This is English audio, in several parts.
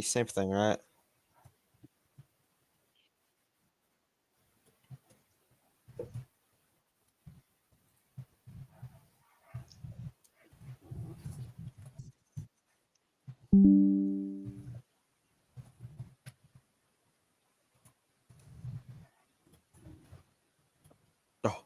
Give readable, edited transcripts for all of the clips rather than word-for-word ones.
Same thing, right? Oh,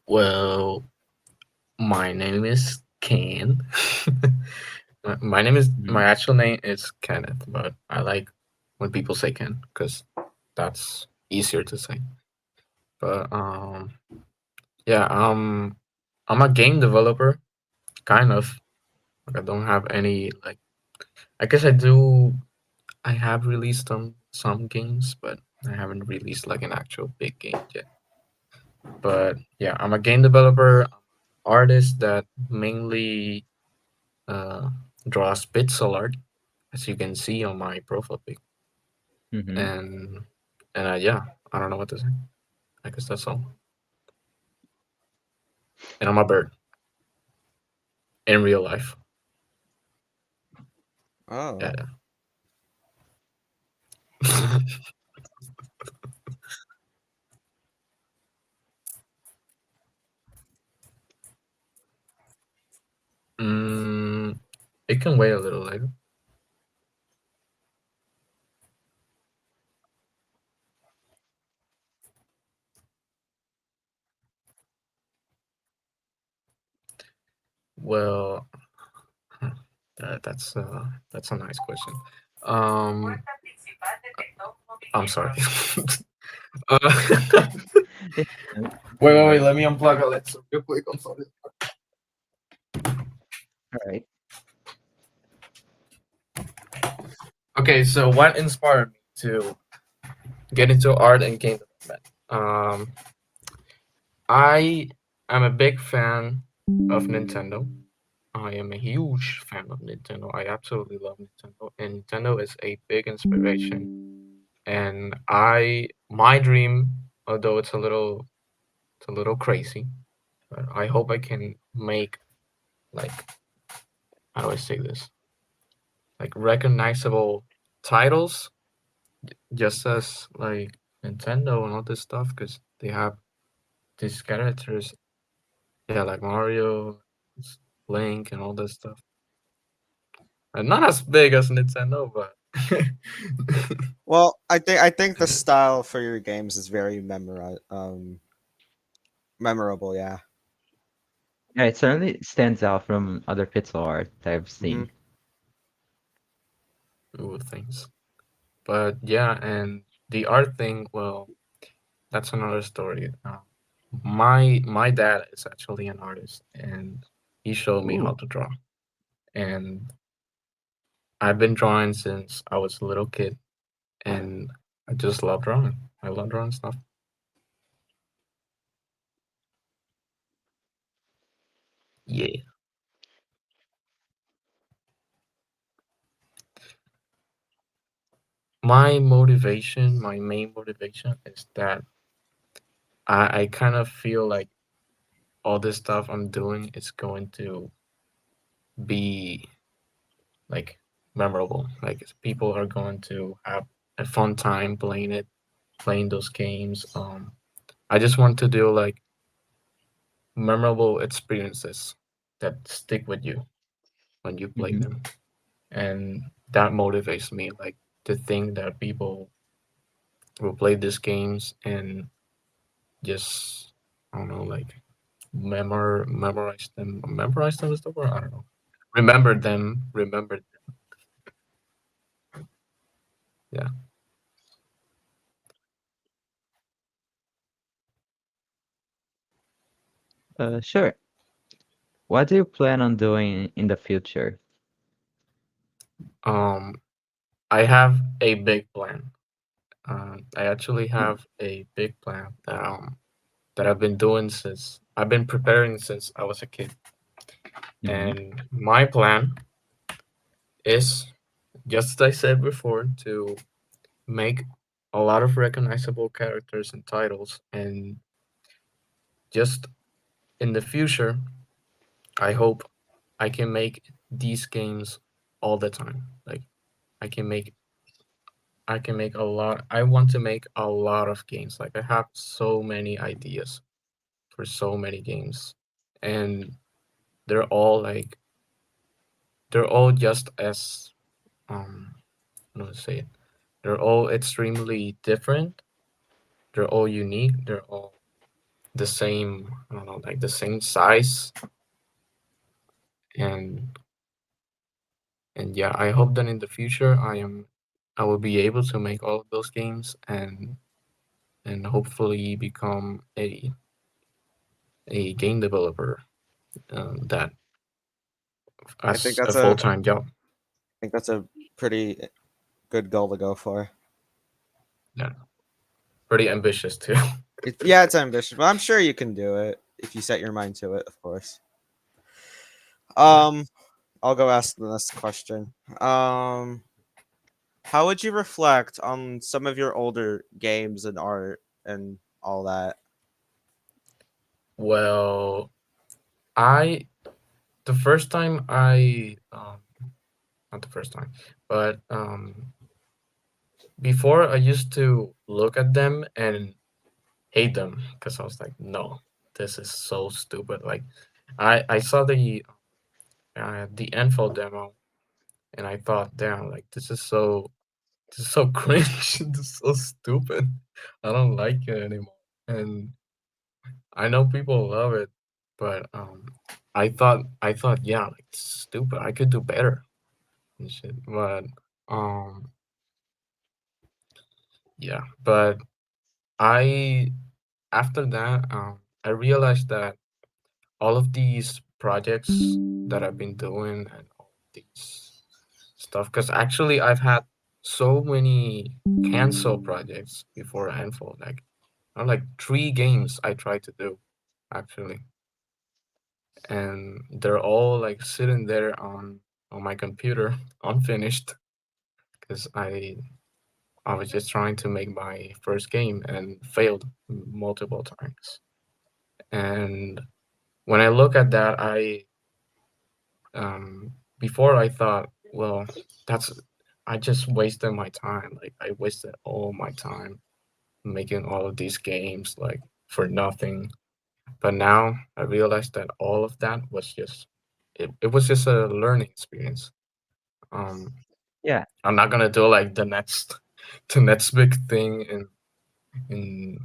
Well, my name is Ken. My name is Mhm. my actual name is Kenneth, but I like when people say Ken because that's easier to say. But yeah, I'm a game developer, kind of. Like, I don't have any like. I guess I do. I have released some games, but I haven't released like an actual big game yet. But yeah, I'm a game developer, artist that mainly uh, draws pixel art, as you can see on my profile pic. Mhm. And yeah, I don't know what to say. I guess that's all. And I'm a bird in real life. oh, Yeah. mm, it can wait a little later. Well, that's a nice question. Um, I'm sorry. uh, It's wait. Let me unplug Alexa real quick. I'm sorry. all right. Okay, so what inspired me to get into art and game development? I am a big fan of Nintendo. I am a huge fan of Nintendo. I absolutely love Nintendo, and Nintendo is a big inspiration. And my dream, although it's a little crazy, but I hope I can make like how do I say this? Like recognizable titles, just as like Nintendo and all this stuff, because they have these characters, yeah, like Mario, Link, and all this stuff. And not as big as Nintendo, but well, I think the style for your games is very memorable. Yeah. Yeah, it certainly stands out from other pixel art that I've Mm-hmm. seen. ooh, things. But yeah, and the art thing, well, that's another story. My dad is actually an artist, and he showed me how Ooh. to draw. And I've been drawing since I was a little kid, and I just love drawing. I love drawing stuff. Yeah. My main motivation is that I kind of feel like all this stuff I'm doing is going to be like memorable. Like people are going to have a fun time playing it, playing those games. I just want to do like memorable experiences that stick with you when you play Mhm. them, and that motivates me. Like to think that people will play these games and just I don't know, like memorize them is the word. I don't know. Remember them. Yeah. Sure. What do you plan on doing in the future? Um, I have a big plan. I actually Hmm. have a big plan that that I've been preparing since I was a kid. Hmm. And my plan is, just as I said before, to make a lot of recognizable characters and titles. And just in the future, I hope I can make these games all the time. Like I can make I can make a lot. I want to make a lot of games. Like I have so many ideas for so many games, and they're all like they're all just as how do I say it? They're all extremely different. They're all unique. They're all the same. I don't know, like the same size, and yeah, I hope that in the future I will be able to make all of those games and hopefully become a game developer, that I think as a that's a full-time job. I think that's a pretty good goal to go for. Yeah, pretty ambitious too. Yeah, it's ambitious, but I'm sure you can do it if you set your mind to it, of course. Yeah. Um, I'll go ask the next question. How would you reflect on some of your older games and art and all that? Well, I the first time I not the first time, but before I used to look at them and hate them because I was like, no, this is so stupid. Like I saw the info demo and I thought, damn, like this is so cringe. This is so stupid. I don't like it anymore. And I know people love it, but I thought, yeah, like stupid. I could do better and shit. But um yeah, but I after that I realized that all of these projects that I've been doing and all these stuff, because actually I've had so many cancel projects before Handful. Like I'm like 3 games I tried to do actually, and they're all like sitting there on my computer unfinished because I was just trying to make my first game and failed multiple times. And when I look at that, um before I thought, well, that's I just wasted my time. Like I wasted all my time making all of these games like for nothing. But now I realized that all of that was just it was just a learning experience. Um Yeah. I'm not gonna do like the next the next big thing in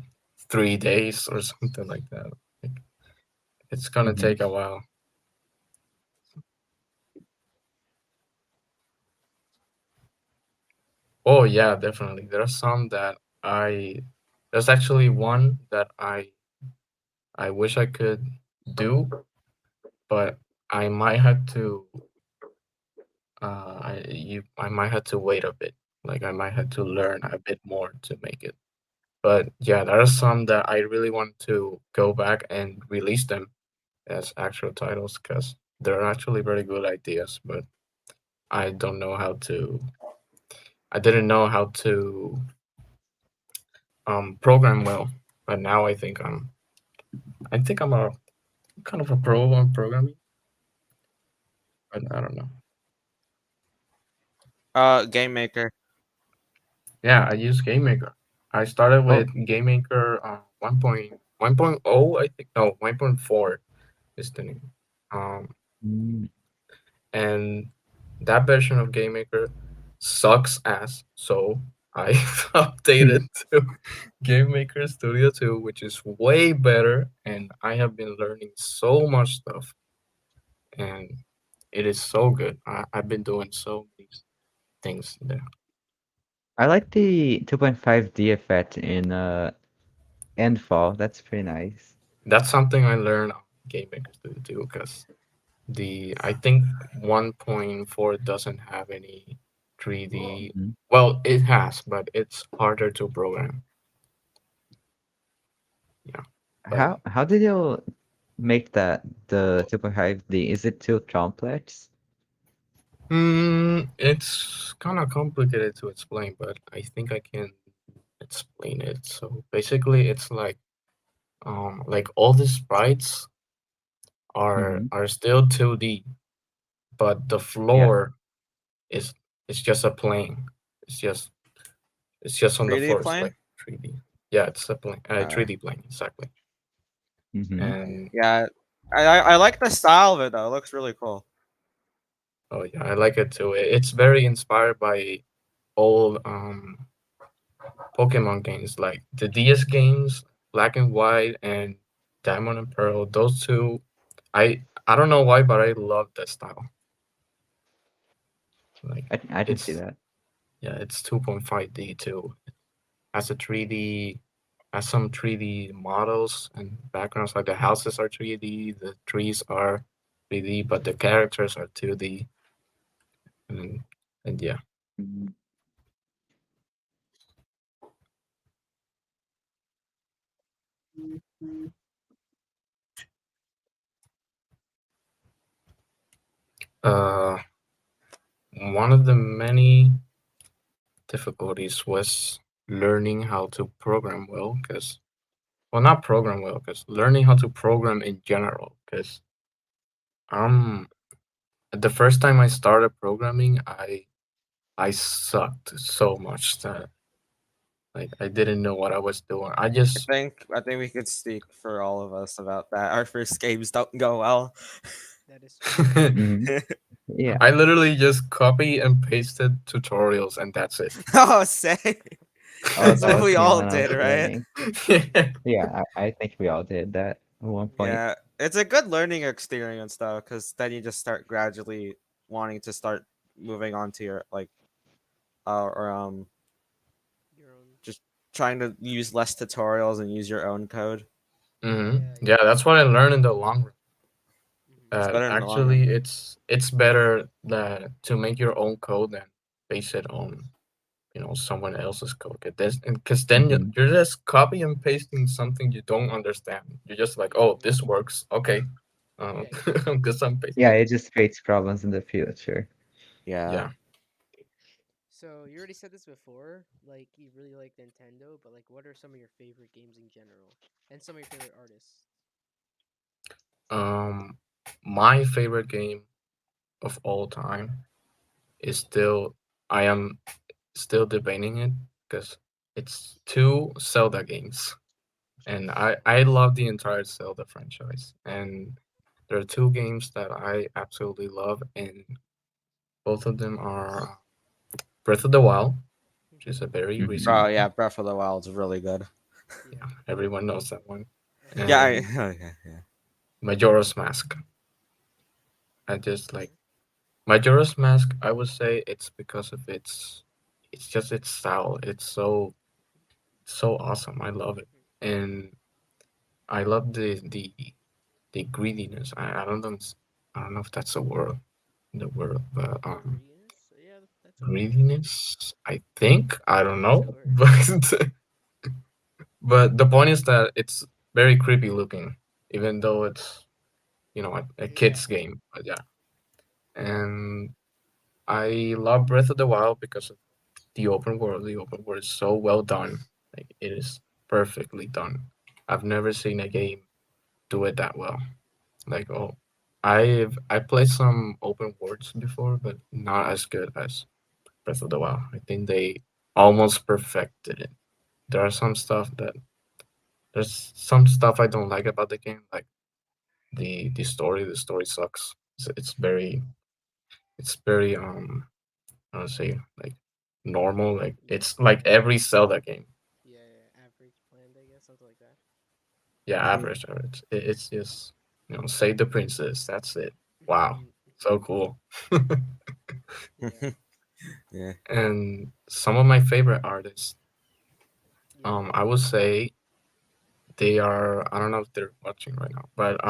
3 days or something like that. Like, it's gonna Hmm. take a while. Oh yeah, definitely. There are some that I there's actually one that I wish I could do, but I might have to I might have to wait a bit. Like I might have to learn a bit more to make it. But yeah, there are some that I really want to go back and release them as actual titles because they're actually very good ideas, but I don't know how to I didn't know how to program well. But now I think I'm a kind of a pro on programming, but I don't know. Game Maker. Yeah, I use GameMaker. I started Oh. with GameMaker 1.1.0, I think. No, 1.4 is the name. Um, Mm. and that version of GameMaker sucks ass. So I updated to GameMaker Studio 2, which is way better, and I have been learning so much stuff, and it is so good. I've been doing so many things there. I like the 2.5D effect in Endfall. That's pretty nice. That's something I learned on GameMaker Studio 2 because I think 1.4 doesn't have any 3D. Mhm. Well, it has, but it's harder to program. Yeah. Like, How did you make that the 2.5D? Is it too complex? it's kind of complicated to explain, but I think I can explain it. So basically, it's like all the sprites Mm-hmm. are still 2D, but the Yeah. floor is it's just a plane. It's just it's just on the 3D floor. It's plane. like 3D. Yeah, it's a plane, Uh, 3D plane exactly. Mm-hmm. oh, And yeah, I like the style of it though. It looks really cool. oh yeah, I like it too. It's very inspired by old Pokemon games, like the DS games, Black and White and Diamond and Pearl. Those two, I don't know why, but I love that style. Like I can see it's that. yeah, it's 2.5D too. Has a 3D, has some 3D models and backgrounds. Like the houses are 3D, the trees are 3D, but the characters are 2D. And and yeah, Mhm. uh, one of the many difficulties was learning how to program well, because well, not program well, because learning how to program in general. Because um, the first time I started programming, I sucked so much that like I didn't know what I was doing. I just I think we could speak for all of us about that. Our first games don't go well. That is true. Mm-hmm. Yeah. I literally just copy and pasted tutorials and that's it. Oh, say Oh, that's that what was we me all when I did, was right? learning. Yeah. Yeah, I think we all did that at one point. Yeah, it's a good learning experience though, because then you just start gradually wanting to start moving on to your like or Your own. just trying to use less tutorials and use your own code. Yeah, Yeah, yeah. that's what I learned in the long run. It's better in the long run. Actually, it's better that to make your own code than base it on someone else's code. Because then Mm-hmm. you're just copy and pasting something you don't understand. You're just like, oh, Mm-hmm. this works. Okay, Yeah, exactly. because I'm pasting. Yeah, it just creates problems in the future. Yeah. Yeah. So you already said this before, like you really like Nintendo, but like what are some of your favorite games in general? And some of your favorite artists? Um, my favorite game of all time is still I am still debating it because it's two Zelda games, and I love the entire Zelda franchise, and there are two games that I absolutely love, and both of them are Breath of the Wild, which is a very Mm-hmm. recent Oh one. yeah, Breath of the Wild's really good. Yeah, Yeah, everyone knows that one. of Yeah, course. And yeah. Majora's Mask. I just like Okay. Majora's Mask. I would say it's because of it's just its style. It's so awesome. I love it, and I love the greediness. I don't know if that's a word in the world, but Greediness? So yeah, that's a word. greediness. I think I don't That's a know, word. but the point is that it's very creepy looking, even though it's a Yeah. kids game. But yeah, and I love Breath of the Wild because of the open world. The open world is so well done. Like it is perfectly done. I've never seen a game do it that well. Like oh, I played some open worlds before, but not as good as Breath of the Wild. I think they almost perfected it. There are some stuff that there's some stuff I don't like about the game, like the story. The story sucks. It's very I don't say like normal. Like Yeah. it's like every Zelda game. Yeah, yeah. Average planned, I guess, something like that. Yeah, average, average. It's just save the princess. That's it. Wow, so cool. Yeah. Yeah. And some of my favorite artists, Yeah. I would say they are. I don't know if they're watching right now, but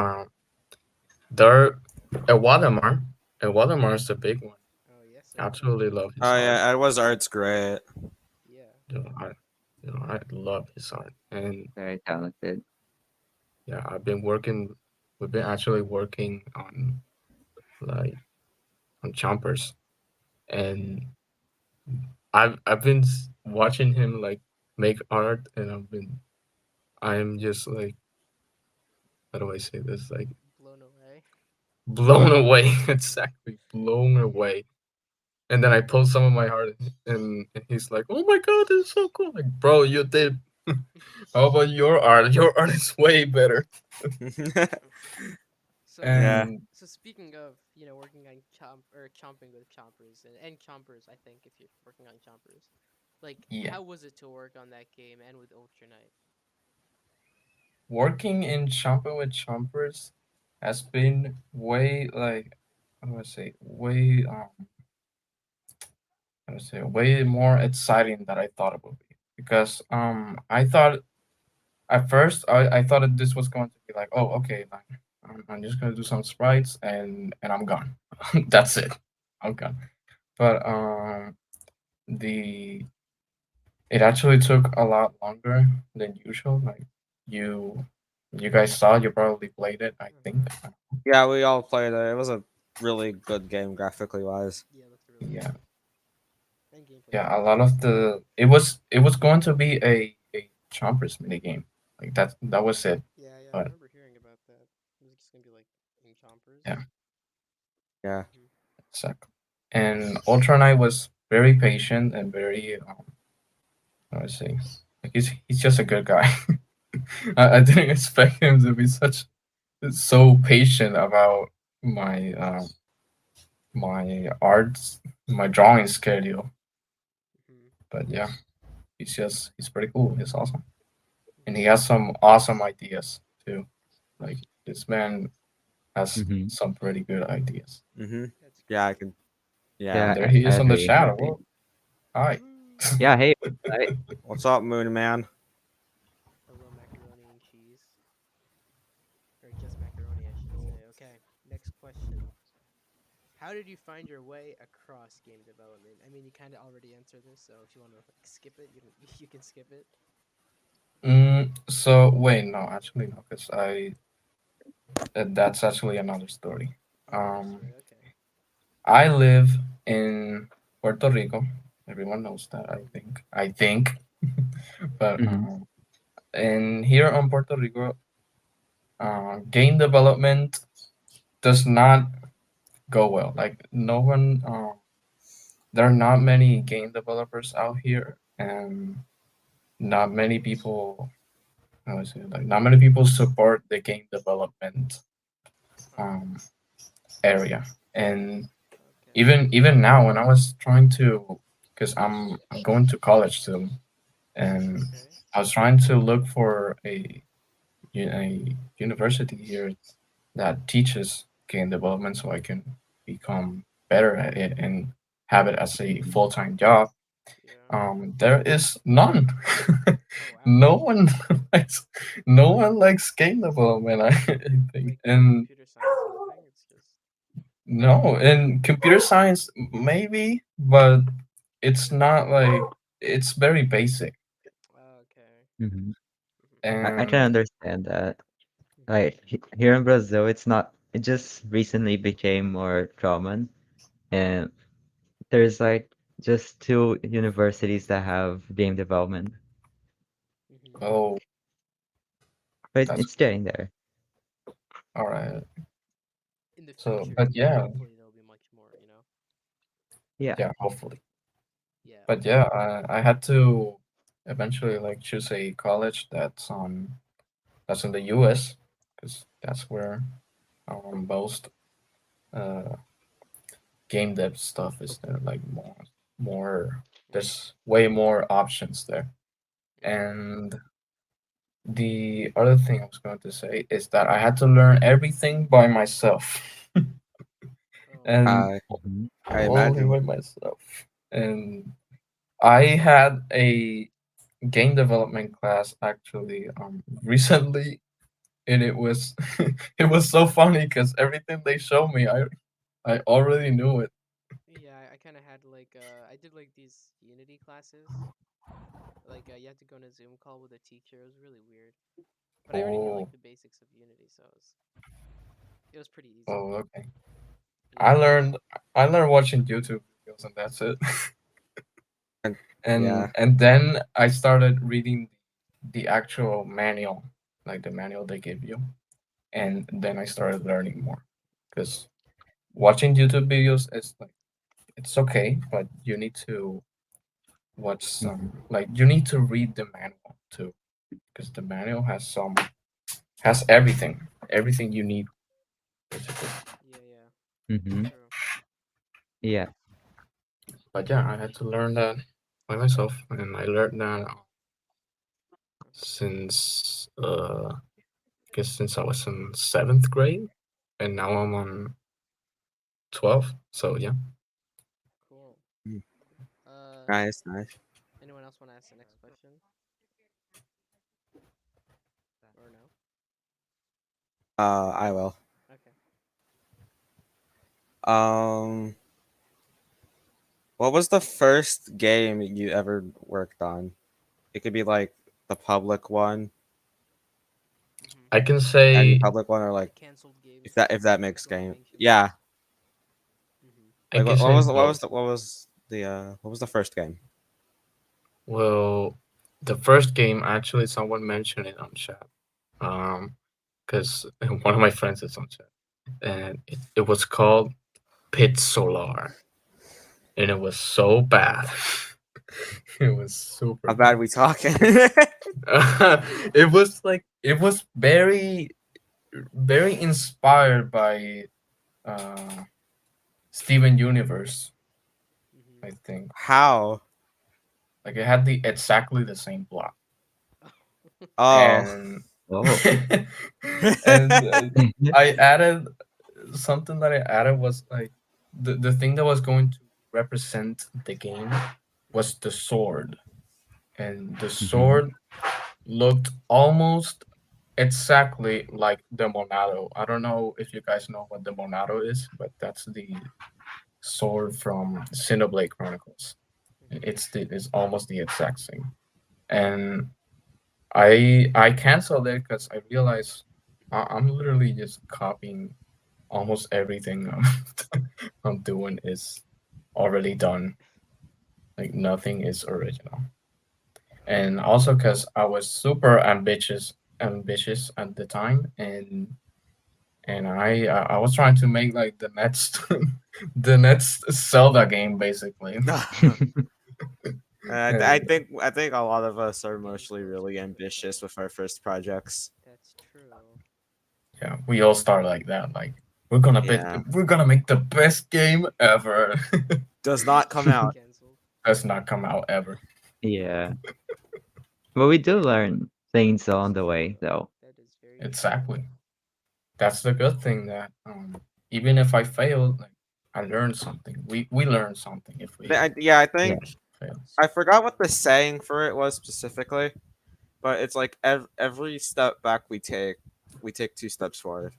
they're a Wadamar. A Wadamar is a big one. Oh yes, a Absolutely Watermark. love his Oh art. yeah, Edward's art's great. Yeah. You know, I, I love his art, and Very talented. yeah, I've been working. We've been actually working on like on chompers, and I've been watching him like make art, and I'm just like, how do I say this? Like Blown away. blown away, exactly blown away. And then I post some of my art, and he's like, "Oh my god, this is so cool!" Like, bro, you did. How about your art? Your art is way better. So, Yeah. And so speaking of, working on chomping with chompers and chompers, I think if you're working on chompers, like, yeah, how was it to work on that game and with Ultra Knight? working in Champa with Chompers has been way like, how do I say, way how do I say, way more exciting than I thought it would be. Because I thought at first I thought that this was going to be like, oh, okay, like I'm just gonna do some sprites and I'm gone. That's it. I'm gone. But the it actually took a lot longer than usual. Like you you guys saw, you probably played it, I think. Uh-huh. Yeah, we all played it. It was a really good game graphically wise. Yeah, it looked really Yeah, good. And gameplay yeah. A wise. lot of the it was going to be a chompers mini game. Like that was it. Yeah, yeah, I But remember hearing about that. It was just gonna be like in chompers. yeah, Yeah. Hmm. exactly. And Ultra Knight was very patient and very how do I say, like he's just a good guy. I didn't expect him to be such so patient about my my arts, my drawing schedule. Hmm. But yeah, he's pretty cool. He's awesome, and he Hmm. has some awesome ideas too. Like this man has Hmm. some pretty good ideas. Mhm. That's Yeah, I great. can. And Yeah. there Yeah, he I is on the agree. I chat. agree. Whoa, hi. Woo! Yeah, hey, I, What's up, Moon Man? Hello, macaroni and cheese. Or just macaroni, I should say. Okay, next question. How did you find your way across game development? I mean, you kind of already answered this, so if you want to like skip it, you can you can skip it. So wait, no, actually no, because I that's actually another story. Another story. Um, Okay. I live in Puerto Rico. Everyone knows that, I think. I think, but mhm, and here on Puerto Rico, game development does not go well. Like no one, there are not many game developers out here, and not many people. How is it? Like not many people support the game development Uh, um, area. And okay. even now, when I was trying to, because I'm going to college soon, and Okay. I was trying to look for a university here that teaches game development so I can become better at it and have it as a mhm, full-time job. Yeah. There is none. Oh wow. no one likes no one likes game development, I think. Like no And computer science, nothing. It's just. no, in computer science maybe, but it's not like it's very basic. Okay. mhm. Mhm. I can And understand that. Mhm. Like here in Brazil, it's not. It just recently became more common, and there's like just two universities that have game development, Mhm. oh, but that's it's getting there. all right. In the So, future, but yeah, hopefully there'll be much more. Yeah. yeah, hopefully. Yeah. But yeah, I had to eventually like choose a college that's in the U.S. because that's where most uh game dev stuff is there. Like more Mhm. there's way more options there. Mhm. And the other thing I was going to say is that I had to learn everything by myself. Oh And wow. I Mhm. I totally imagine. by myself. And I had a game development class actually recently, and it was it was so funny because everything they showed me I already knew it. Yeah, I kind of had like I did like these Unity classes. Like you had to go on a Zoom call with a teacher. It was really weird. But I already knew like Oh, the basics of Unity, so it was pretty easy. oh, okay. I Yeah. learned I learned watching YouTube videos and that's it. And and yeah, and then I started reading the actual manual, like the manual they give you, and then I started learning more. Because watching YouTube videos is like it's okay, but you need to watch some Mhm. like you need to read the manual too, because the manual has everything you need basically. Yeah, yeah. Mhm. True. Yeah. But yeah, I had to learn that by myself, and I learned that since I guess since I was in seventh grade, and now I'm on 12. So yeah, Cool. Mm, Uh, nice, nice. anyone else want to ask the next question or no? I will. Okay. Um, what was the first game you ever worked on? It could be like the public one, Mhm. I can any say public one, or Like like canceled games, if that makes like game. mentioned. Yeah. Mhm. I Like can what say was both. what was the first game? Well, the first game actually someone mentioned it on chat. Because one of my friends is on chat, and it was called Pit Solar, and it was so bad. It was super How bad bad. we talking? It was very inspired by uh Steven Universe, Mhm. I think. How? Like it had the exactly the same plot, Oh. and Oh. and I added something that I added was like the thing that was going to represent the game was the sword, and the Mhm. sword looked almost exactly like the Monado. I don't know if you guys know what the Monado is, but that's the sword from Xenoblade Chronicles. Mhm. It's almost the exact same. And I canceled it because I realized I'm literally just copying almost everything I'm doing is already done. Like nothing is original. And also because I was super ambitious at the time, and I was trying to make like the next the next Zelda game basically. I And think a lot of us are Getting mostly closer really to it. Yeah, ambitious with our first projects. that's true. yeah, we all start like that. Like Yeah. we're gonna make the best game ever. Does not come Get out. canceled. Does not come out ever. Yeah. But we do learn things on the way, though. That is very true. Exactly. That's the good thing that even if I fail, like I learned something. We learn something if we Yeah, I Yeah. think fail. I Super forgot what true. the saying for it was specifically, but it's like every step back we take two steps forward,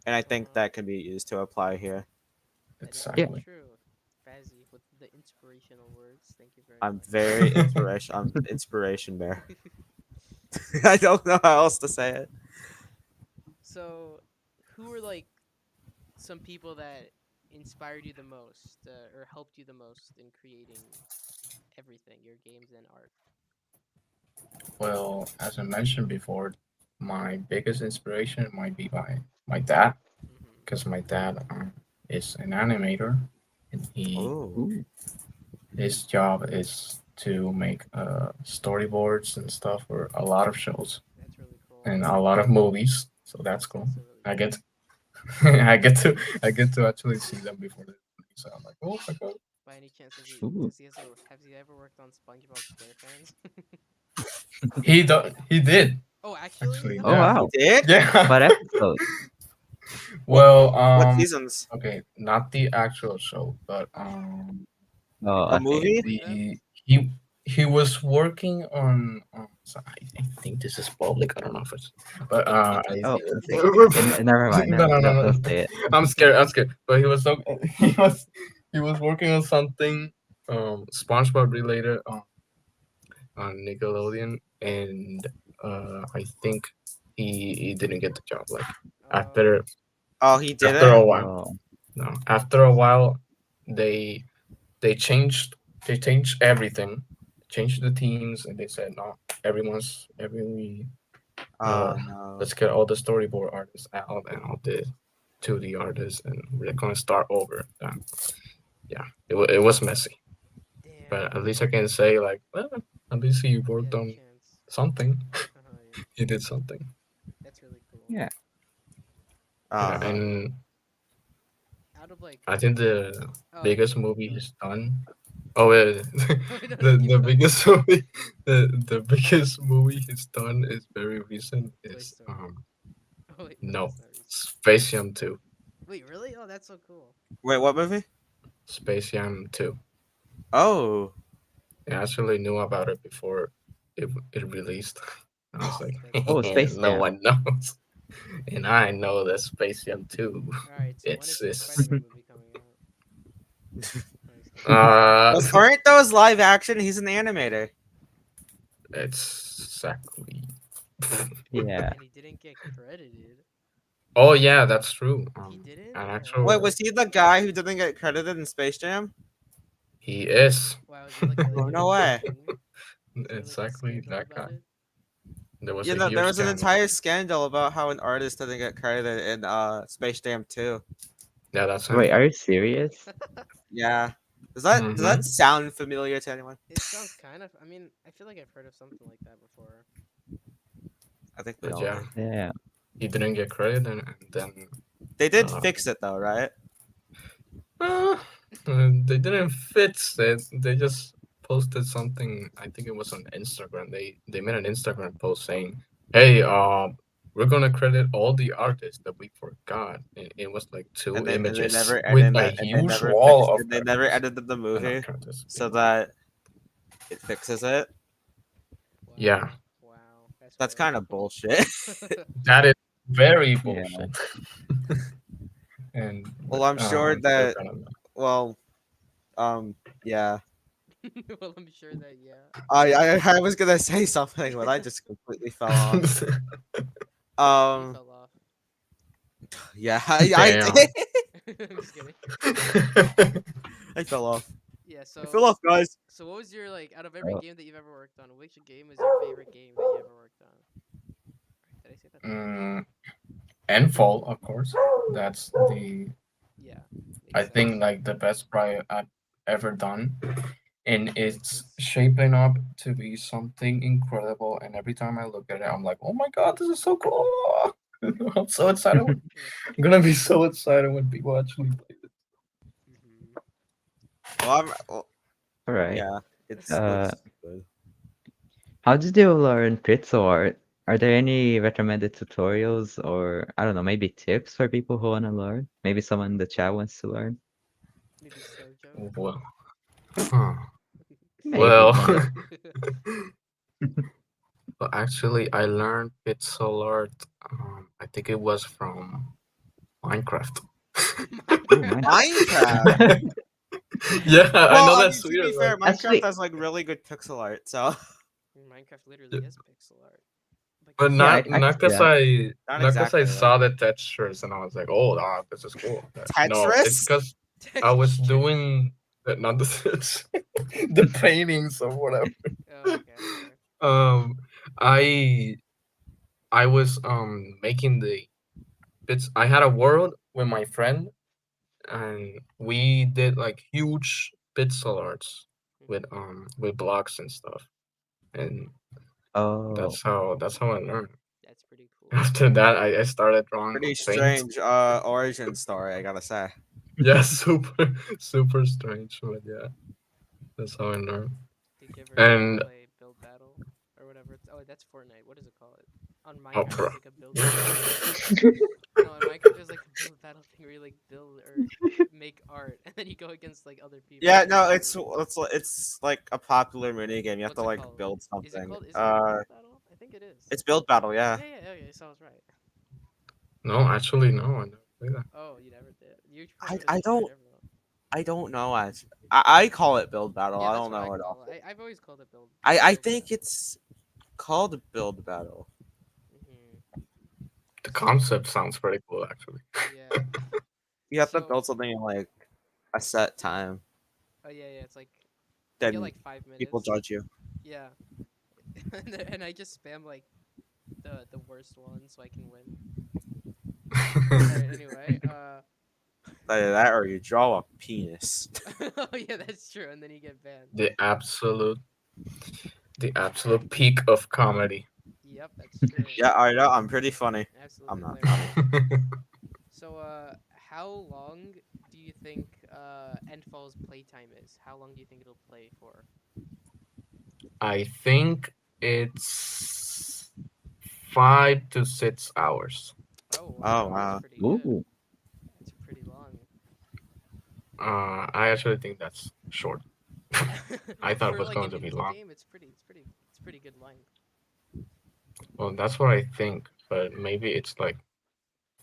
and I think Uh-huh. that can be used to apply here. That is very Yeah. Exactly. true. Fazzy with the inspirational words. Thank you very I'm much. very inspiration. I'm inspiration bear. I don't know how else to say it. So, who were like some people that inspired you the most or helped you the most in creating everything, your games and art? Well, as I mentioned before, my biggest inspiration might be my dad, Mm-hmm. because my dad is an animator, and Oh, Ooh. his job is to make storyboards and stuff for a lot of shows That's really cool. and a lot of movies. So that's That's cool. also really I cool. get I get to actually see them before they release. So I'm like, oh my god. By any chance, Ooh. has he ever worked on SpongeBob SquarePants? He did Oh, actually, actually. Oh, Yeah. he wow. did. Yeah. What episode? What Well, what seasons? okay, not the actual show, but Oh, Oh, A okay, movie? okay. one of them. the he was working on so I think this is public. I don't know if it's, but Don't Oh, say it. Don't okay. say it. Never mind. no, no, no, Don't no. say it. I'm scared. I'm scared. But he was so he was working on something SpongeBob related on Nickelodeon, and I think he didn't get the job. Like Oh, after Oh, he after didn't. a while, Oh, no, after a while, they they changed they changed everything, changed the teams, and they said no, every Oh no. let's get all the storyboard artists out and all the 2D artists, and we're gonna start over. Yeah, it was messy, but at damn. least I can say like, well, at least he He worked had a on chance. something. Yeah. He did something. That's really cool. yeah. Yeah, Uh, So, and out of like, I think the oh yeah, biggest go ahead, movie go ahead. he's done. Oh wait, Oh no, no, keep the going. biggest movie, the biggest movie he's done is very recent. Toy Is Story. Oh wait, no, no, that's not recent. Space Jam 2. Wait, really? Oh, that's so cool. wait, what movie? Space Jam 2. Oh, I actually knew about it before it released. I was like, That's Oh, cool. Space no Jam. one knows, and I know that Space Jam 2 All right, so when is the exists. Spider-Man movie coming out? No, just kidding. Uh, those aren't those live action? He's an animator. it's exactly. Yeah. And he didn't get credited. Oh yeah, that's true. He didn't? An Wait, actual was he the guy who didn't get credited in Space Jam? he is Wow, is it like really Oh like a no big way. thing? Is there like a exactly scandal that about guy. it? There was Yeah, a no, there huge was an scandal. entire scandal about how an artist didn't get credited in Space Jam 2. Yeah, that's him. Wait, are you serious? Yeah. Does that Mm-hmm. sound familiar to anyone? It sounds kind of. I mean, I feel like I've heard of something like that before. I think we But all yeah, did. Yeah. he didn't get credit, and then They did uh, fix it though, right? uh, they didn't fix it. They just posted something. I think it was on Instagram. They made an Instagram post saying, "Hey, we're gonna credit all the artists that we forgot." It was like two And they images never with and a they huge never wall fixed of it. They never characters. edited the Not movie characters, so people. that it fixes it. Yeah, Wow. Wow. That's That's really kind of cool. bullshit. that is very Yeah. bullshit. And Well, I'm sure I'm still that kind of well, yeah. Well, I'm sure that yeah. I was gonna say something, but I just completely fell off. He Um, fell off. yeah, I damn. did. I'm just kidding. I fell off. Yeah. I fell So, off, guys. so what was your like out of every Oh, game that you've ever worked on? Which game was your favorite game that you ever worked on? Did I say that? mm, and fall, of course. That's the Yeah. I Makes think sense. like the best project I've ever done, and it's shaping up to be something incredible. And every time I look at it, I'm like, oh my god, this is so cool! I'm so excited. That's I'm pretty gonna cool. be so excited when people actually play it. Hmm. Well, all right. yeah, it Uh, looks good. how did you learn pixel art? Are there any recommended tutorials or I don't know, maybe tips for people who want to learn? Maybe someone in the chat wants to learn? Maybe Sojo. Well, huh. Maybe, Well, maybe. well, actually, I learned pixel art. I think it was from Minecraft. Oh, Minecraft. Minecraft. Yeah, I Well, know I mean, that's to be weird, right? fair, Minecraft Actually, has like really good pixel art, so Minecraft literally is pixel art. Like But yeah, not I not yeah. cause I not not cause I exactly right. saw the textures and I was like, oh, this is cool. No, it's Tetris. cause I was textures. doing not the the paintings or whatever. Oh, okay, that's fair. Um, I I was making the bits. I had a world with my friend, and we did like huge pixel arts Hmm. with blocks and stuff, and Oh, that's how I learned. That's pretty cool. After that, I started drawing Pretty on paint. strange origin story, I gotta say. Yeah, super strange, but yeah, that's how I learned. Did you ever And play Build Battle or whatever? It's, oh, that's Fortnite. What is it called? On oh, Minecraft, bro. there's like a Build Battle thing. No, in Minecraft, there's like a Build Battle thing where you like build or make art, and then you go against like other people Yeah, to no, make it's art. it's like a popular mini game. You have to What's it like called? build Is it something. called? Is it called Build Battle? I think it is. It's build battle, yeah. Yeah, yeah, okay, so I was right. No, actually, no, I never played that. Oh, you never did. You I probably would have I destroyed don't everyone. I don't know actually. I call it build battle. Yeah, I that's don't what I know at all. call it. I've always called it I Build think Battle. it's called build battle. Hmm. The So concept sounds pretty cool, actually. yeah. You have to So build something in like a set time. oh yeah, yeah. It's like you get Then like 5 minutes. people judge you. Yeah, and I just spam like the worst one so I can win. All right. Anyway, Either that or you draw a penis. oh yeah, that's true. And then you get banned. the absolute, the absolute peak of comedy. Yep, that's true. Yeah, I know. I'm pretty funny. I'm Absolutely not hilarious. funny. So, how long do you think Endfall's playtime is? How long do you think it'll play for? I think it's 5 to 6 hours. Oh Oh wow, that's wow. pretty good. Ooh. That's pretty long. I actually think that's short. I thought it For was like going an to be indie long. game, it's pretty good length. Well, that's what I think, but maybe it's like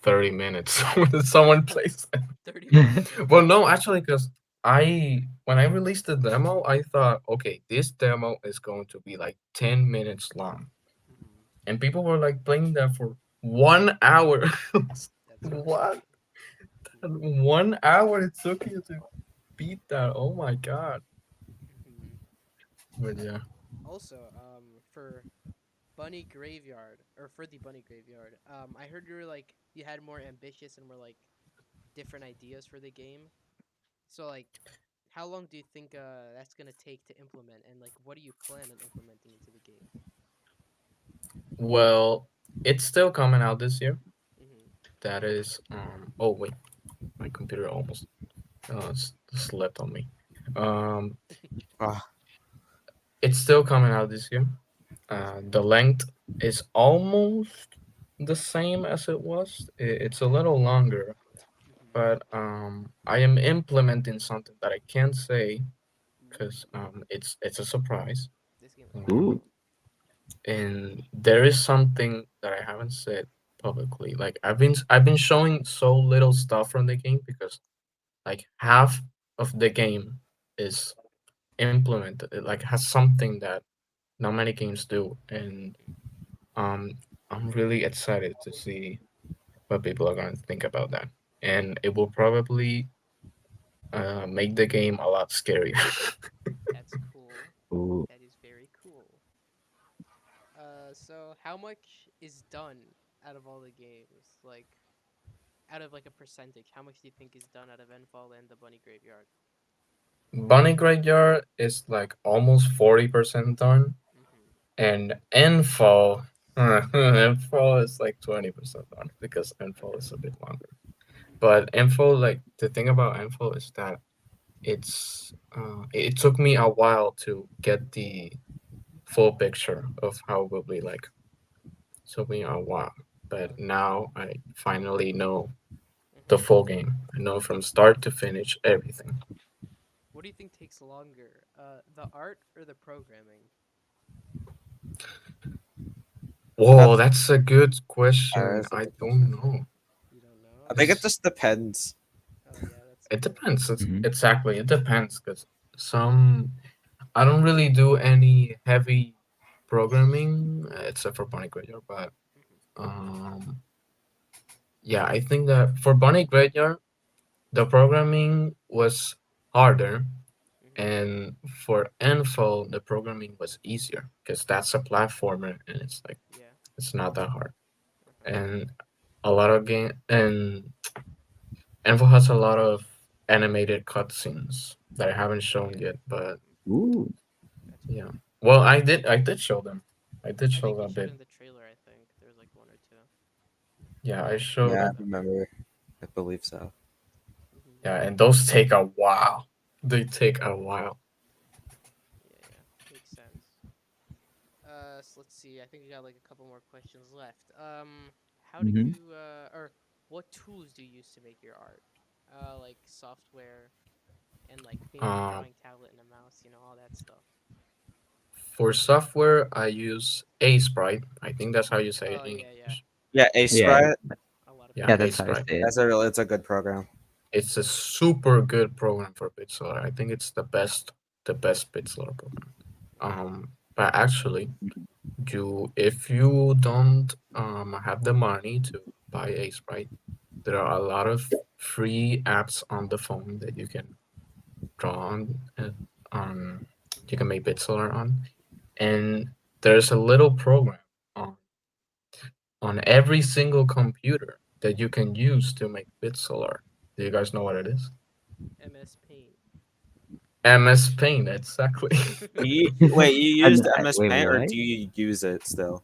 30 minutes when someone plays it. 30 minutes. Well, Okay. no, actually, because when I released the demo, I thought, okay, this demo is going to be like 10 minutes long. Hmm. And people were like playing that for 1 hour. That's What? crazy. Hmm. 1 hour it took you to beat that? Oh my god. Hmm. But yeah. Also, for Bunny Graveyard or for the Bunny Graveyard, I heard you were like you had more ambitious and were like different ideas for the game. So like, how long do you think that's gonna take to implement, and like, what do you plan on implementing into the game? Well, it's still coming out this year. Hmm. That is oh wait, my computer almost slept on me. Um Ah, it's still coming out this year. That's The good. length is almost the same as it was. It's a little longer, Hmm. but I am implementing something that I can't say because Ooh, it's a surprise. this game looks pretty Um, Ooh. cool. and there is something that I haven't said publicly. Like I've been showing so little stuff from the game because like half of the game is implemented. It like has something that not many games do, and Hmm. um, I'm really excited to see what people are going to think about that. And it will probably make the game a lot scarier. That's cool. Ooh. That is very cool. So how much is done out of all the games? Like, out of like a percentage, how much do you think is done out of Endfall and the Bunny Graveyard? Bunny Graveyard is like almost 40% done, Hmm. and Endfall, Endfall is like 20% done because Endfall Okay. is a bit longer. Hmm. But Endfall, like the thing about Endfall is that it took me a while to get the full picture of how it will be like. It took me a while, but Okay. now I finally know the Hmm. full game. I know from start to finish everything. What do you think takes longer, the art or the programming? Whoa, that's that's a good question. that's a I good don't question. know. You don't know? I think it 'Cause just depends. Oh yeah, that's it good. depends. Hmm. Exactly. It depends because some I don't really do any heavy programming except for Bunny Graveyard, but Hmm. um, yeah, I think that for Bunny Graveyard, the programming was harder, Hmm. and for Info, the programming was easier because that's a platformer and it's like Yeah. it's not that hard. Uh-huh. And a lot of game and Info has a lot of animated cutscenes that I haven't shown Okay. yet, but Ooh. That's yeah. cool. Well, I did show them. I did I show think them you a showed bit. in the trailer. I think there's like one or two. Yeah, I Yeah, showed. I So. remember. I believe so. Hmm. Yeah, and those take a while. They take a while. Yeah, yeah, makes sense. So let's see. I think we got like a couple more questions left. How do Hmm. you or what tools do you use to make your art? Like software and like maybe a Um, drawing tablet and a mouse. All that stuff. for software, I use A Sprite. I think that's how you say it Oh in yeah, yeah. English. Yeah, Ace Yeah. Sprite. A lot of Yeah, Yeah, people A that's use how I that. Sprite. say it. It's a good program. It's a super good program for BitSolar. I think it's the best BitSolar program. Hmm. Um, But actually, if you don't have the money to buy a Sprite, there are a lot of free apps on the phone that you can draw on. Um, you can make BitSolar on, and there's a little program on every single computer that you can use to make BitSolar. Do you guys know what it is? MS Paint. MS Paint, exactly. Wait, you And used MS wait, Paint or what? do you use it still?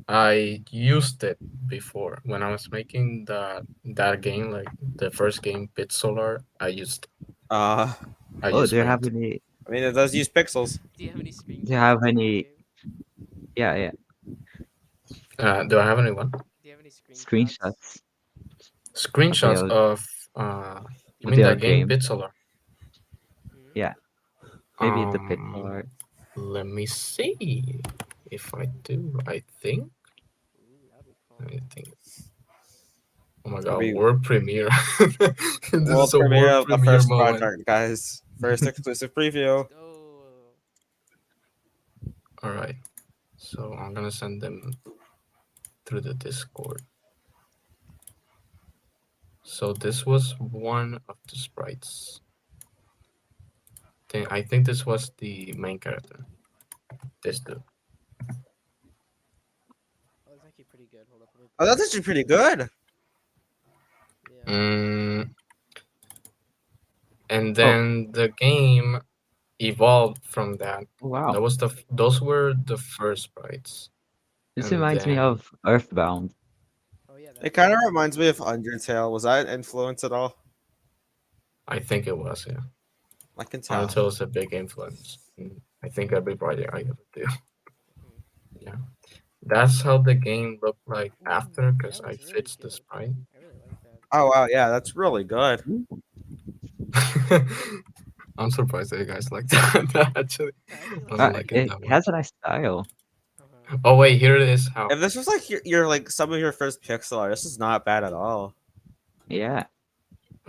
I used it before when I was making that game, like the first game, BitSolar. Uh, I Oh, used do you have Paint. any? I mean, it does use pixels. Do you have any Do you screenshots have of the any? game? Yeah, yeah. Do I have anyone? Do you have any screenshots? Screenshots of Screenshots your of uh, you of mean your that game game. BitSolar? Hmm. Yeah, maybe the pit Um, art. Let me see if I do. Ooh, that'd be fun. I think. Oh my It'll God, be world premiere! This world is a premiere world of the premiere first moment. project, guys. First exclusive Let's preview. go. All right, so I'm gonna send them through the Discord. So this was one of the sprites. I think this was the main character. This dude. Oh, that's actually pretty good. Hold up, let me Oh, pull that's it up. actually pretty good. Yeah. Mm, and Oh, then the game evolved from that. wow. Those were the first sprites, This and reminds me then of Earthbound. Oh yeah, It that's kind of that's reminds me pretty of good. Undertale. Was that an influence at all? I think it was, yeah. I can tell. Undertale is a big influence. I think every project I ever do. Hmm. Yeah, that's how the game looked like Ooh, after, that because I looks really fixed the good. sprite. I really like that. Oh wow, yeah, that's really good. Ooh, I'm surprised that you guys like that. Actually, That actually I looks don't pretty like it it good. that much. has a nice style. Uh huh. Oh wait, here it is. How? If this was like your like some of your first pixel art, this is not bad at all. Yeah.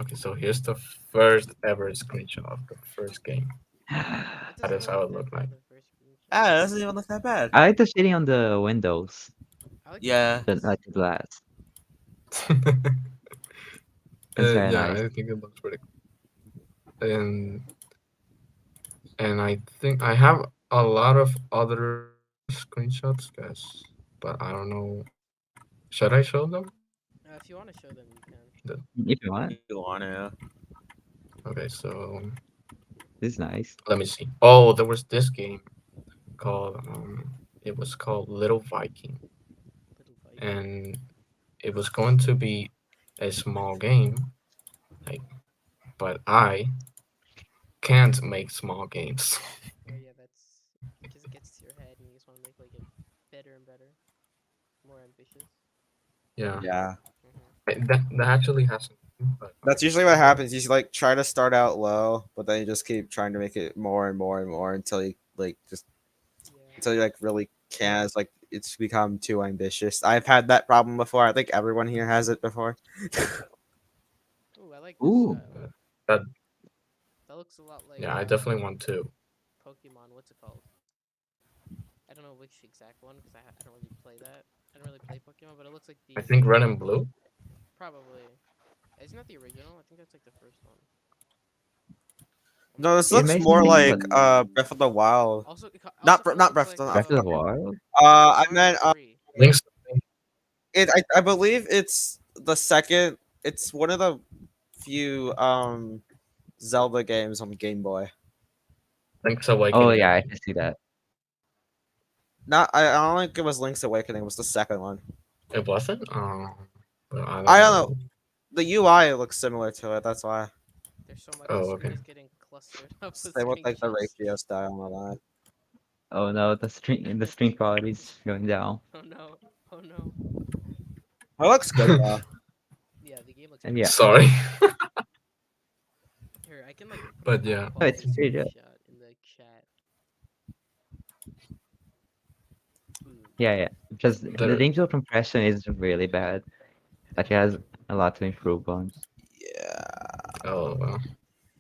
Okay, so here's the first ever screenshot of the first game. That That doesn't is even how look it that looked bad. like. The first screenshot. Ah, it doesn't even look that bad. I like the shading on the windows, I like the Yeah. the glass. like the glass. It's very Yeah, nice. I think it looks pretty cool. And I think I have a lot of other screenshots, guys, but I don't know. Should I show them? If you want to show them, you can. The, If you want, You wanna? okay, so this is nice. let me see. Oh, there was this game called it was called Little Viking, Little Viking. and it was going to be a small game, like, but I can't make small games. Oh yeah, that's because it gets to your head and you just want to make like it better and better, more ambitious. Yeah, Yeah. Hmm. that actually has something, but That's usually what happens. You like try to start out low, but then you just keep trying to make it more and more and more until you like just Yeah. until you like really can't. It's like it's become too ambitious. I've had that problem before. I think everyone here has it before. Ooh, I like this Ooh, style. that That looks a lot like yeah, I definitely want to. Pokemon. What's it called? I don't know which exact one because I don't really play that. I don't really play Pokemon, but it looks like I the think Red original. and Blue. Probably. Isn't that the original? I think that's like the first one. I No, might be this it looks makes me more think wrong. of like Breath of the Wild. Also, it also Not kind of not looks Breath of like the. Breath of the Wild. I Mario meant 3. Link's I believe it's the second. It's one of the few Zelda games on Game Boy. Link's Oh Awakening. yeah, I can see that. Not I don't think it was Link's Awakening. It was the second one. It wasn't. But I don't I don't know. know. The UI looks similar to it. That's why. There's so much. The Oh, screen okay. is getting clustered up with Same with like the screenshots. ratio style and all that. Oh no, the screen quality's going down. Oh no. Oh no. It looks good though. Yeah, the game looks And pretty yeah, good. Sorry, Here, I can like but pop yeah, oh, pause it's the pretty good. screenshot in the chat. Boom. Yeah, yeah. Just the there. digital compression is really bad. Like it has a lot to improve on. Yeah. Oh well.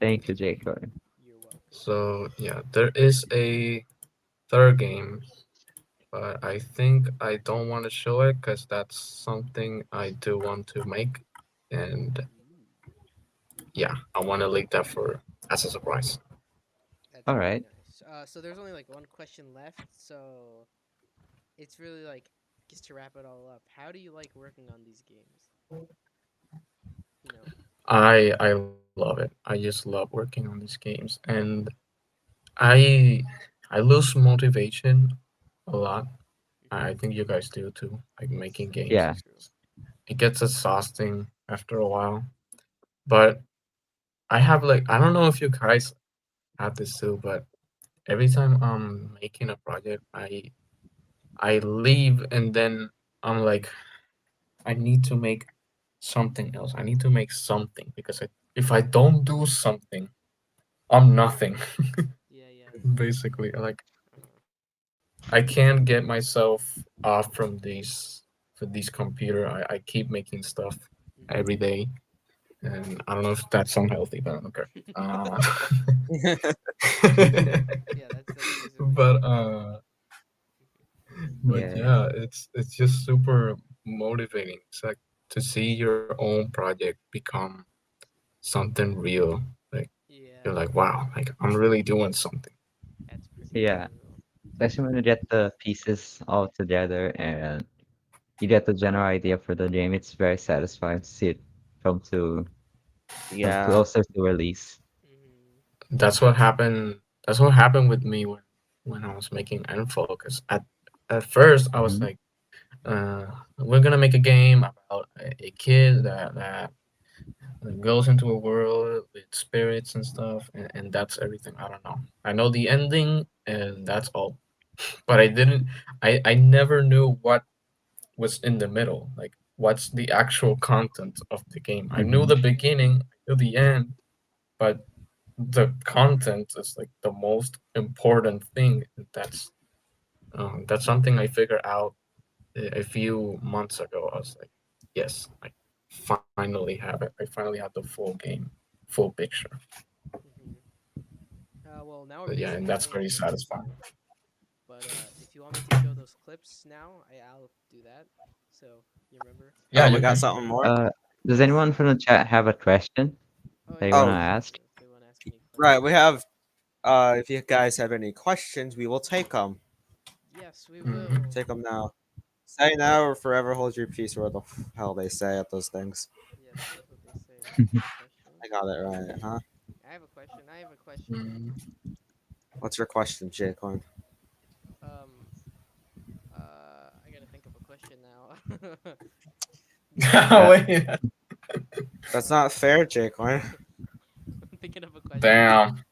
Thank you, Jacob. You're welcome. So yeah, there is a third game, but I think I don't want to show it because that's something I do want to make, and Ooh, yeah, I want to leak that for as a surprise. that's All very right. nice. So there's only like one question left, so it's really like just to wrap it all up. How do you like working on these games? You know. I love it. I just love working on these games, and I I lose motivation a lot. I Mhm. think you guys do too. Like Yes, making games, Yeah. that's true. it gets exhausting after a while. But I have like I don't know if you guys have this too, but every time I'm making a project, I leave and then I'm like I need to make something else. I need to make something because if I don't do something, I'm nothing. Yeah, yeah. Basically, like Uh-huh. I can't get myself off from these computer. I keep making stuff Mhm. every day, and I don't know if that's unhealthy, but I don't care. Uh, Yeah, that's basically but it. Yes. yeah, it's just super motivating. It's like to see your own project become something real. Like you're Yeah, like, wow, like I'm really doing something. that's pretty Yeah. true. Especially when you get the pieces all together and you get the general idea for the game. It's very satisfying to see it come to come Yeah. closer to release. Mhm. That's what happened. That's what happened with me when I was making Info. Because at first I was Hmm. like, uh, we're gonna make a game about a kid that goes into a world with spirits and stuff, and that's everything. I don't know. I know the ending, and that's all. But I didn't. I never knew what was in the middle. Like, what's the actual content of the game? I knew Hmm. the beginning, I knew the end, but the content is like the most important thing. That's something I figured out a few months ago. I was like, yes, I finally have it. I finally have the full game, full picture. Mhm. Well, now we're But yeah, and basically that's running out very of satisfying. interview. But if you want me to show those clips now, I'll do that. So you remember? Yeah, Oh, you we got can. something more. Uh, does Yes. anyone from the chat have a question Oh that you yeah. wanna Oh, ask? If they want to ask any right. We questions. have. If you guys have any questions, we will take them. Yes, we Hmm. will. Take them now. Say now or forever hold your peace, or what the hell they say at those things. Yes, that's what they say. That's a good question. I got it right, huh? I have a question. I have a question. Mm. What's your question, Jacqueline? Um. I gotta think of a question now. Give me a Uh, second. Wait, That's not Uh, fair, Jacqueline. I'm thinking of a question. damn.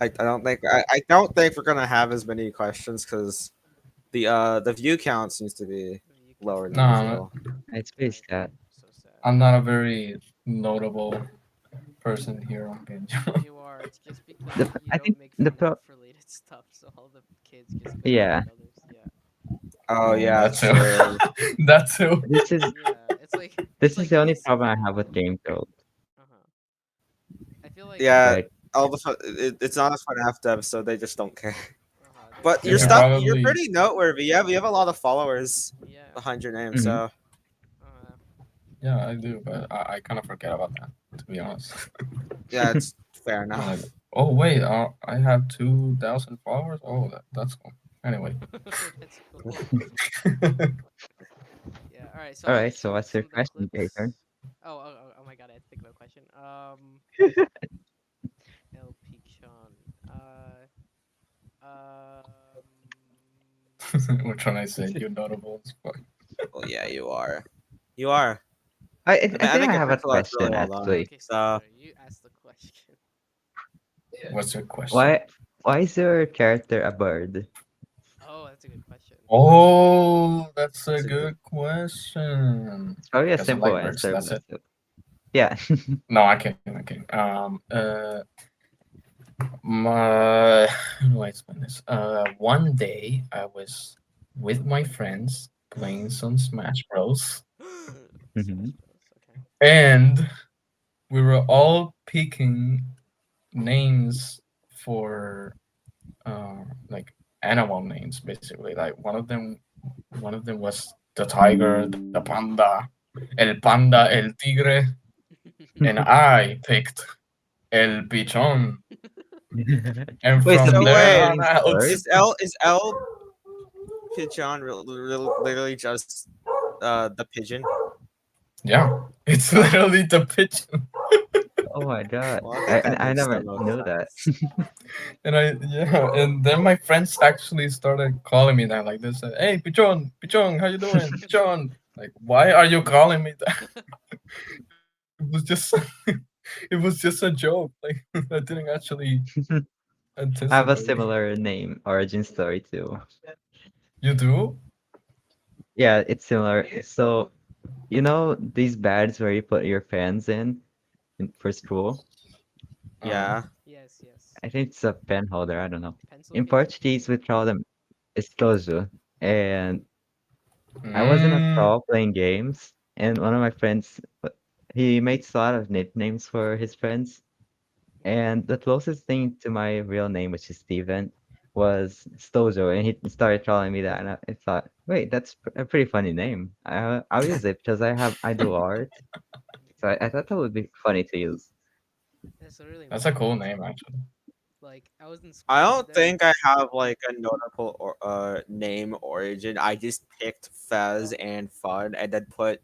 I don't think I don't think we're gonna have as many questions because the view count seems to be The view count. lower than No, usual. it's pretty God, sad. so sad. I'm not a very notable person here on Binge. You are. It's just because you I don't think make the FNAF pro related stuff, so all the kids just compare yeah, with others. Yeah. Oh Oh, yeah, that it's too. true. That too. this is Yeah. It's like it's this is like the only these. problem I have with Game Jolt. Uh huh. I feel like. Yeah, Like, all the it's not a fun after episode. They just don't care. Uh huh. They But don't your It's yeah. stuff, care. you're probably pretty noteworthy. You have a lot of followers Yeah. behind your name, hmm. so Uh. yeah, I do, but I kind of forget about that, to be honest. yeah, it's fair I'm like, enough. oh wait, I have 2,000 followers. Oh, that's cool. Anyway, That's cool. Yeah. All right. So All I'll right, just so show what's your some of the question, clips. Jason? Oh my God! I had to think of a question. ElPichon. Um. we're trying to say you're notable as fuck. Well, yeah, you are. You are. I I think think I your have a pixel art's really question well done. actually. Okay, So you asked the question. What's your question? Why is your character a bird? Oh, that's a good question. Oh, that's a it's a good. good question. It's probably a Because I simple like birds. answer, That's but it. yeah. No, I can't. I can't. My how do I explain this? One day I was with my friends playing some Smash Bros. Hmm. Smash Bros. Okay. And we were all picking names for like animal names basically. Like one of them was the tiger, the panda, el tigre, and I picked el pichon. And Wait, so from So there pigeon wait, on means out, bird? is L Pigeon literally just the pigeon? yeah, it's Oh, literally the pigeon. Oh my God. well, I think I that I makes the never most knew that. sense. And and then my friends actually started calling me that. Like they said, "Hey, pichon, pichon, how you doing, pichon?" Like, why are you calling me that? It was just it was just a joke. Like I didn't actually I have a anticipate. similar name origin story too. You do? Yeah, it's similar. So, you know these bags where you put your pens for school? Uh, Yeah. Yes, yes. I think it's a pen holder, I don't know. Pencil In case? Portuguese, we call them estojo. And I was in a mm, call playing games, and one of my friends, he makes a lot of nicknames for his friends. And the closest thing to my real name, which is Steven, was Stojo, and he started calling me that, and I thought, wait, that's a pretty funny name. I'll use it because I do art, so I thought that would be funny to use. That's literally that's my a cool name name, too. actually. Like I was in I school with don't them. think I have like a notable name origin. I just picked Fez and Fun and then put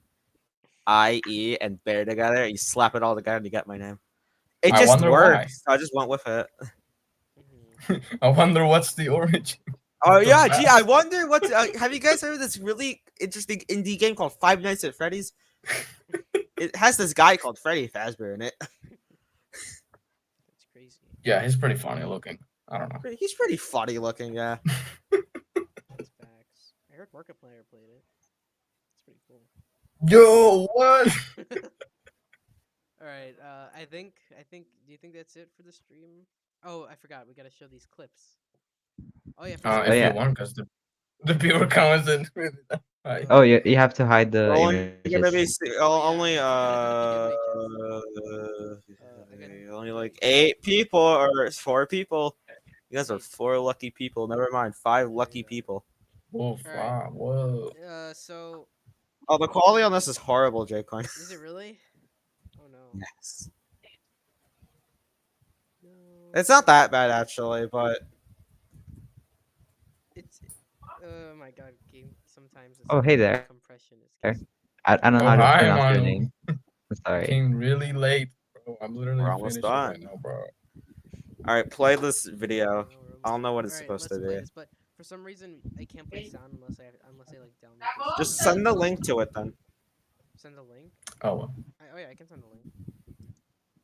IE and Bear together. You slap it all together and you get my name. It I just wonder why. works. So I just went with it. Hmm. I wonder what's the origin Oh of the yeah, gee, I fast. wonder what. Have you guys heard of this really interesting indie game called Five Nights at Freddy's? It has this guy called Freddy Fazbear in it. That's crazy. Yeah, he's pretty funny looking. I don't know. He's pretty funny looking, yeah. That's facts. I heard Markiplier played it. It's pretty cool. Yo, what? All right. I think. Do you think that's it for the stream? Oh, I forgot. We gotta show these clips. Oh yeah. For some Oh If you yeah. reason. want, because the viewer count isn't really that high. Oh, Uh. you have to hide We're the only gonna images. be Oh yeah. only I can make it. I can only do like it. 8 people or 4 people. You guys are Wait. 4 lucky people. Never mind, 5 lucky Yeah. people. Oh, All right. wow, whoa. So Oh, the quality on this is horrible, J-Coin. is it really? Oh no. Yes. It's not No. that bad actually, but It's. Oh my god. Game. Sometimes it's Oh, hey like there. compression is gets I don't know Oh, how to hi, pronounce your Manu. name. I'm You sorry. came really late, bro. I'm we're literally almost finishing done. right now, bro. All right, play this I video. know we're I almost don't done. know what All it's right, supposed let's to play be. this. But for some reason, I can't play sound unless I like download this Just game. send the link to it then. Send a link. Oh, well. Oh yeah, I can send a link.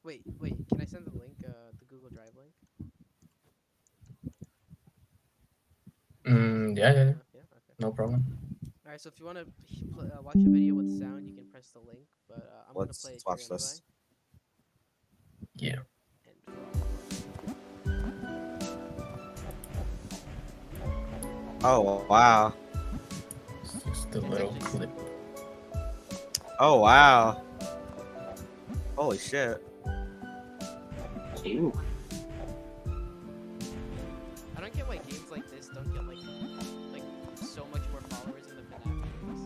Wait. Can I send the link? The Google Drive link. Yeah, yeah, yeah. Yeah. Okay. No problem. All right. So if you want to watch a video with sound, you can press the link. But I'm gonna play it Let's here watch anyway. this. Yeah. And follow. Oh wow. It's just a It's little actually clip. simple. Oh wow. Holy shit. I don't get why games like this don't get like so much more followers than the FNAF games.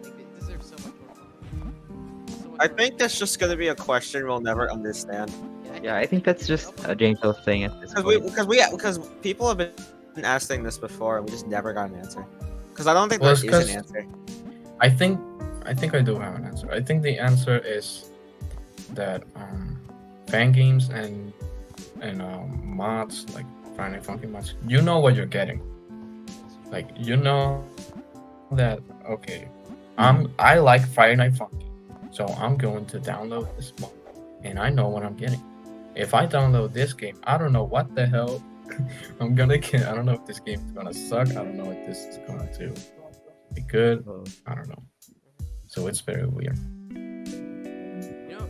Like they deserve so much more followers. So much I more think that's recognition. just gonna be a question we'll never understand. Yeah, I I think think that's you're right. just I'll a probably Jane thing at this point. Because people have been asking this before and we just never got an answer. Because I don't think Well, there it's is an because answer. I think I think I do have an answer. I think the answer is that fan games and mods like Friday Funky mods, you know what you're getting. Like you know that okay, I like Friday Night Funky, so I'm going to download this mod, and I know what I'm getting. If I download this game, I don't know what the hell I'm gonna get. I don't know if this game is gonna suck. I don't know if this is going to be good. Oh, I don't know. Mhm. So it's very weird. You know,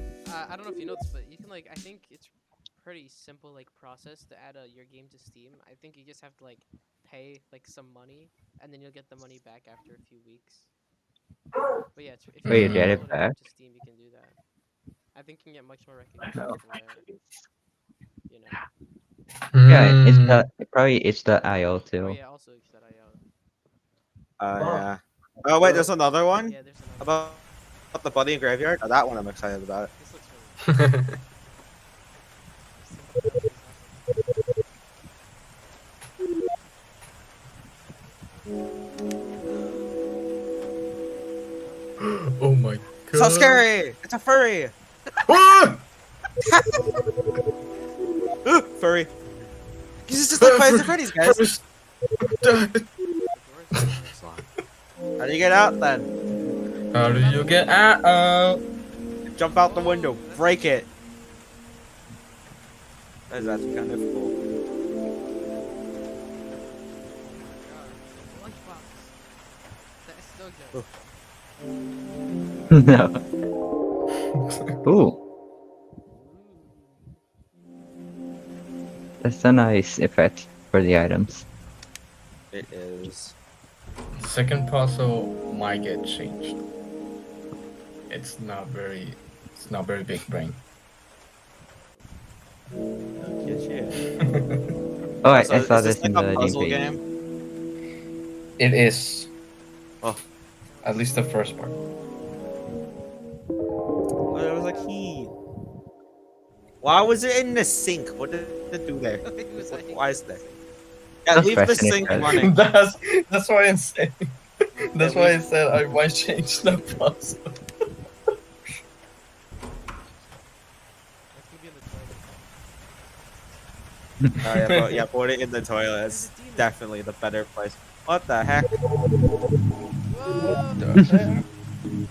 I don't know if you noticed, but you can I think it's pretty simple process to add your game to Steam. I think you just have to pay some money, and then you'll get the money back after a few weeks. But yeah, if you wait, you just get Mm, it upload a game back? to Steam, you can do that. I think you can get much more recognition from there. You know. Yeah, it's Hmm. probably itch.io Oh too. yeah, also itch.io. Yeah. Oh wait, there's another one Yeah, there's another one. about the Buddy in Graveyard. Oh, that one I'm excited about. This looks really cool. I've seen the photos of it. Oh my So god. scary! It's a furry. Ah! Furry. He's just like Five Nights at Freddy's, guys. First. The door is locked. It's locked. How do you get out then? How do you get out? Jump out the window, Oh, that's break cool. it. That's kind of cool. Oh my god. Lunchbox. That's so good. Oh. No. Ooh, that's a nice effect for the items. It is. Second puzzle might get changed. It's not very. It's not very big brain. Yeah, shit. Oh, Oh, I so saw is this this like in a the game puzzle page. game? It is. Oh, At least the first part. oh, there was a key. Why was it in the sink? What did it do there? It was What, hanging why in is the there? sink. Yeah, Just leave the pressing it sink first. running. that's why I'm saying. That's Yeah, why I leave- said I might change the puzzle. That's gonna be in the toilet. Oh yeah, but yeah, put it in the toilet. There's It's a demon. definitely the better place. What the heck? Whoa!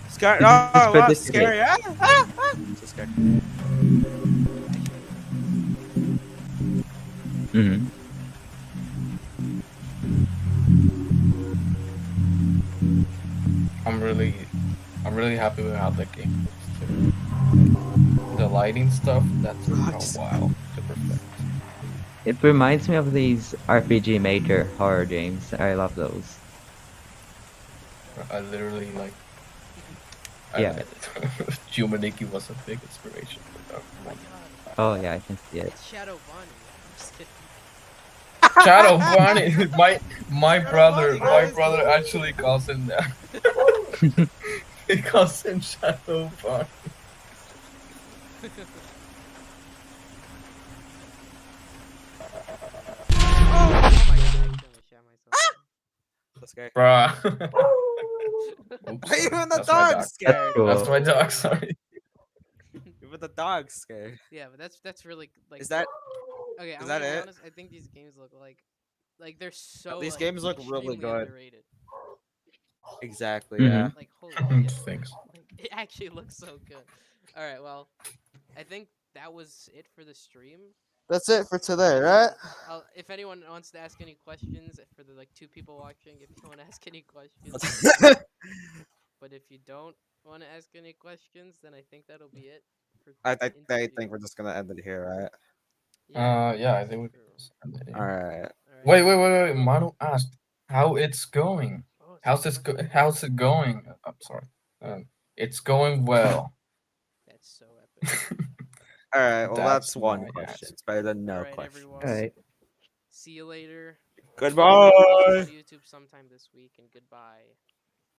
Scary! You just Oh, put what? this away. Scary! So scary. Actually, Mm-hmm. I'm really happy with how the game looks too. The lighting stuff that took a What? while to perfect. It reminds me of these RPG Maker horror games. I love those. I literally like. Yeah. Humaniki was a big inspiration for that oh my one. god. Oh yeah, I can see it. It's Shadow Bonnie. I'm just kidding. Shadow Bonnie, my Shadow brother, Bonnie, guys. actually calls him that. He calls him Shadow Bonnie. Oh my god, I accidentally shot myself. So scary. Bruh. Oops, Why sorry. even the That's my dog's dog. scared? Cool. That's my dog. Sorry. Even the dog's scared. Yeah, but that's really like. Is that Okay, is I'm that gonna be it? honest. I think these games look like they're so These like games look really extremely good. underrated. Exactly. Mhm. Yeah. Like holy shit. Thanks. Like it actually looks so good. All right, well, I think that was it for the stream. That's it for today, I right? mean, if anyone wants to ask any questions for the like 2 people watching, if you want to ask any questions, but if you don't want to ask any questions, then I think that'll be it for I this interview. think we're just gonna end it here, right? Yeah, Yeah, I that's think we can true. just end it All here. right. All right. Wait. Manu asked how it's going. Oh, is there a question? How's it going? I'm sorry. It's going well. That's so epic. All right. Well, that's That's one my question. answer. It's better than All no right, questions. everyone. Alright. See you later. I'll Goodbye. upload YouTube sometime this week, and goodbye.